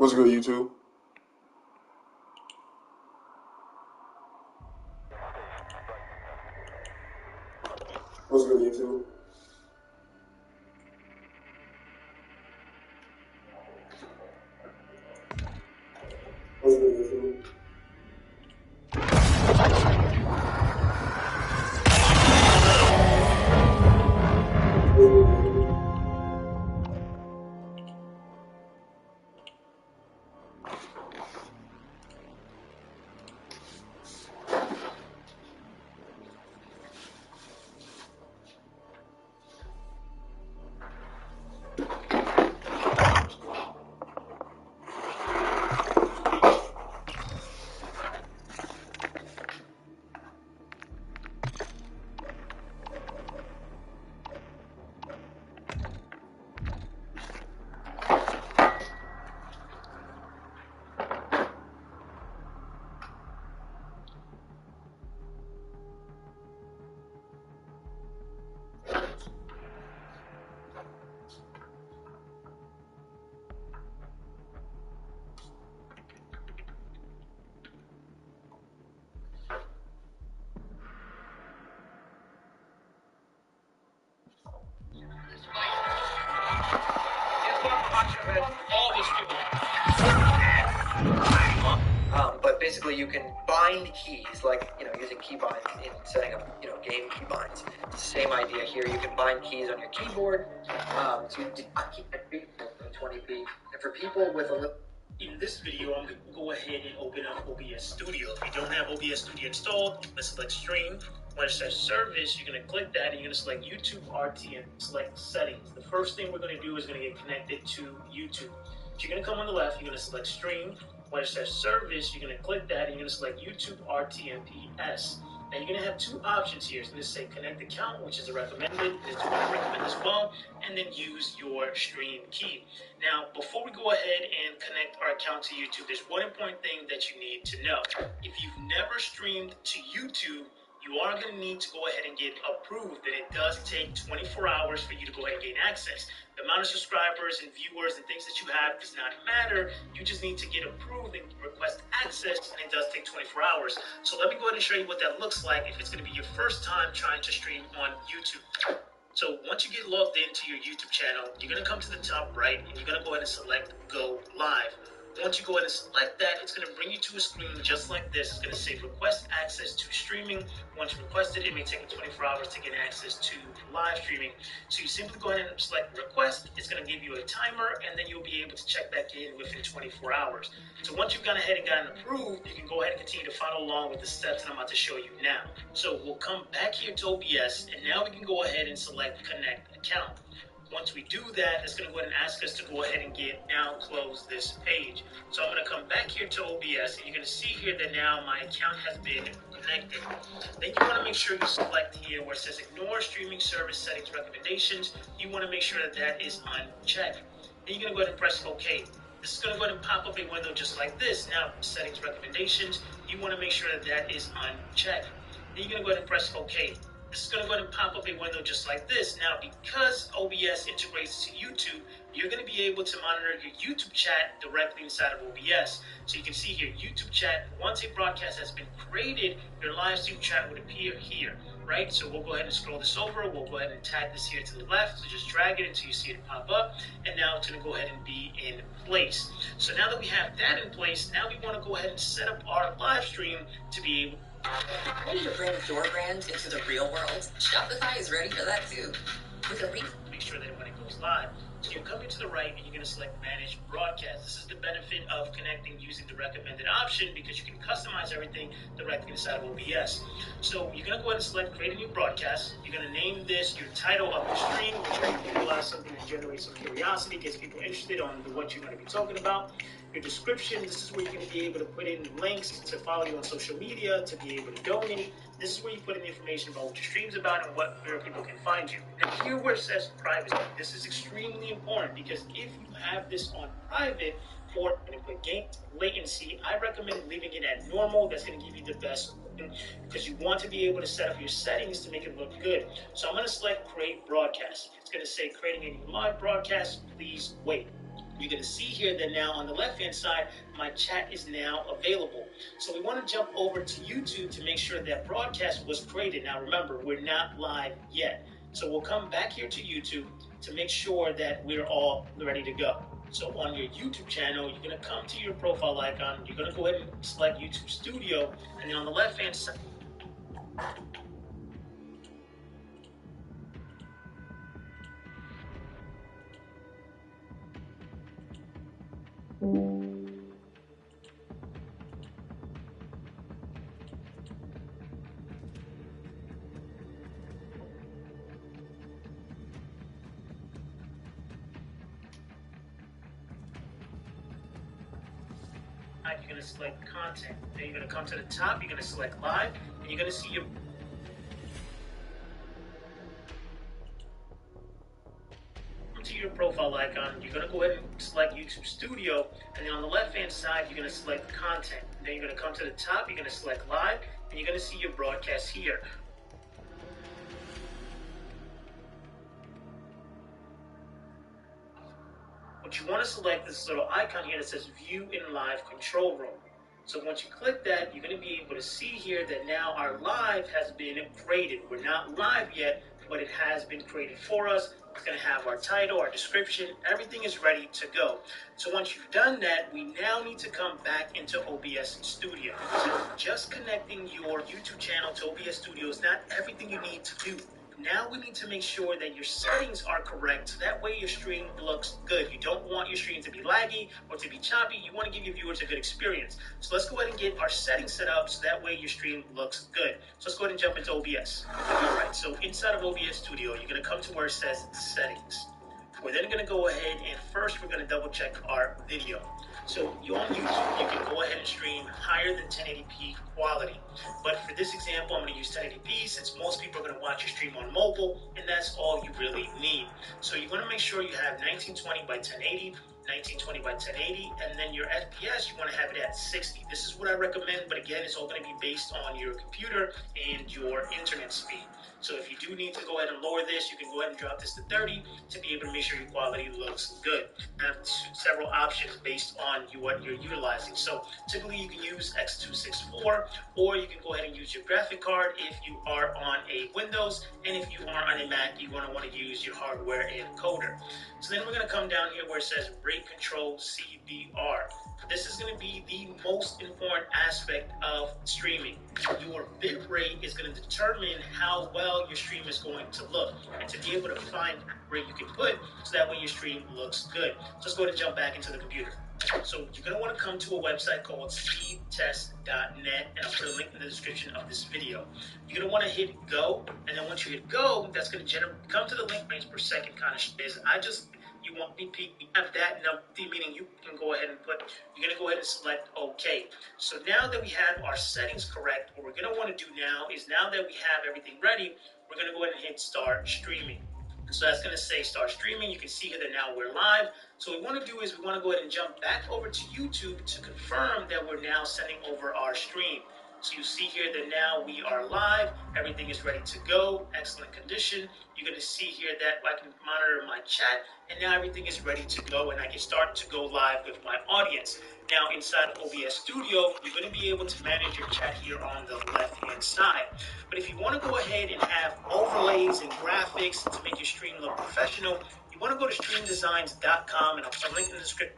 What's good, YouTube? What's good, YouTube? What's good, YouTube? But basically, you can bind keys, like using keybinds in setting up game keybinds. It's the same idea here. You can bind keys on your keyboard to 20p, and for people with a little. In this video, I'm going to go ahead and open up OBS Studio. If you don't have OBS Studio installed, let's select Stream. When it says Service, you're going to click that, and you're going to select YouTube RTM, select Settings. The first thing we're going to do is going to get connected to YouTube. So you're going to come on the left, you're going to select Stream. When it says Service, you're going to click that, and you're going to select YouTube RTMPS. Now you're going to have two options here. It's going to say Connect Account, which is a recommended. It's going to recommend as well, and then use your Stream key. Now, before we go ahead and connect our account to YouTube, there's one important thing that you need to know. If you've never streamed to YouTube, you are going to need to go ahead and get approved. That it does take 24 hours for you to go ahead and gain access. The amount of subscribers and viewers and things that you have does not matter. You just need to get approved and request access, and it does take 24 hours. So let me go ahead and show you what that looks like if it's going to be your first time trying to stream on YouTube. So once you get logged into your YouTube channel, you're going to come to the top right, and you're going to go ahead and select Go Live. Once you go ahead and select that, it's going to bring you to a screen just like this. It's going to say request access to streaming. Once you request it, it may take 24 hours to get access to live streaming. So you simply go ahead and select request. It's going to give you a timer, and then you'll be able to check back in within 24 hours. So once you've gone ahead and gotten approved, you can go ahead and continue to follow along with the steps that I'm about to show you now. So we'll come back here to OBS, and now we can go ahead and select Connect Account. Once we do that, it's going to go ahead and ask us to go ahead and now close this page. So I'm going to come back here to OBS, and you're going to see here that now my account has been connected. Then you want to make sure you select here where it says Ignore Streaming Service Settings Recommendations. You want to make sure that that is unchecked. Then you're going to go ahead and press OK. This is going to go ahead and pop up a window just like this. Now, Settings Recommendations, you want to make sure that that is unchecked. Then you're going to go ahead and press OK. This is going to go ahead and pop up a window just like this. Now, because OBS integrates to YouTube, you're going to be able to monitor your YouTube chat directly inside of OBS. So you can see here, YouTube chat, once a broadcast has been created, your live stream chat would appear here, right? So we'll go ahead and scroll this over. We'll go ahead and tag this here to the left. So just drag it until you see it pop up. And now it's going to go ahead and be in place. So now that we have that in place, now we want to go ahead and set up our live stream to be able ready to bring your brand into the real world? Shopify is ready for that too. With a make sure that when it goes live, so you'll come into the right and you're going to select Manage Broadcast. This is the benefit of connecting using the recommended option because you can customize everything directly inside of OBS. So you're going to go ahead and select Create a New Broadcast. You're going to name this your title of the stream, which you realize something that generates some curiosity, gets people interested on what you're going to be talking about. Your description, this is where you're going to be able to put in links to follow you on social media, to be able to donate. This is where you put in information about what your stream's about and where people can find you. Now here where it says privacy, this is extremely important because if you have this on private or input gain latency, I recommend leaving it at normal. That's going to give you the best because you want to be able to set up your settings to make it look good. So I'm going to select Create Broadcast. It's going to say creating a new live broadcast. Please wait. You're going to see here that now on the left-hand side, my chat is now available. So we want to jump over to YouTube to make sure that broadcast was created. Now remember, we're not live yet. So we'll come back here to YouTube to make sure that we're all ready to go. So on your YouTube channel, you're going to come to your profile icon. You're going to go ahead and select YouTube Studio. And then on the left-hand side, you're going to select content. Then you're going to come to the top, you're going to select live, and you're going to see your profile icon. You're going to go ahead and select YouTube Studio, and then on the left hand side you're going to select content. Then you're going to come to the top, you're going to select live, and you're going to see your broadcast here. What you want to select is this little icon here that says View in Live Control Room. So once you click that, you're going to be able to see here that now our live has been created. We're not live yet, but it has been created for us. It's going to have our title, our description, everything is ready to go. So once you've done that, we now need to come back into OBS Studio. So just connecting your YouTube channel to OBS Studio is not everything you need to do. Now we need to make sure that your settings are correct, so that way your stream looks good. You don't want your stream to be laggy or to be choppy. You want to give your viewers a good experience. So let's go ahead and get our settings set up so that way your stream looks good. So let's go ahead and jump into OBS. All right, so inside of OBS Studio, you're going to come to where it says Settings. We're then going to go ahead and first we're going to double check our video. So you on YouTube, you can go ahead and stream higher than 1080p quality. But for this example, I'm going to use 1080p since most people are going to watch your stream on mobile, and that's all you really need. So you're going to make sure you have 1920 by 1080, 1920 by 1080, and then your FPS, you want to have it at 60. This is what I recommend, but again, it's all going to be based on your computer and your internet speed. So if you do need to go ahead and lower this, you can go ahead and drop this to 30 to be able to make sure your quality looks good. I have several options based on what you're utilizing. So typically you can use X264, or you can go ahead and use your graphic card if you are on a Windows, and if you are on a Mac, you're going to want to use your hardware encoder. So then we're going to come down here where it says Rate Control CBR. This is going to be the most important aspect of streaming. Your bit rate is going to determine how well your stream is going to look, and to be able to find rate you can put so that way your stream looks good. So let's go ahead and jump back into the computer. So you're going to want to come to a website called speedtest.net, and I'll put a link in the description of this video. You're going to want to hit go, and then once you hit go, that's going to come to the link frames per second kind of shit. You want BP, you have that number, meaning you can go ahead and you're going to go ahead and select OK. So now that we have our settings correct, what we're going to want to do now is, now that we have everything ready, we're going to go ahead and hit start streaming. So that's going to say start streaming. You can see here that now we're live. So what we want to do is we want to go ahead and jump back over to YouTube to confirm that we're now sending over our stream. So you see here that now we are live, everything is ready to go, excellent condition. You're going to see here that I can monitor my chat, and now everything is ready to go, and I can start to go live with my audience. Now inside of OBS Studio, you're going to be able to manage your chat here on the left-hand side. But if you want to go ahead and have overlays and graphics to make your stream look professional, you want to go to streamdesigns.com, and I'll put a link in the description.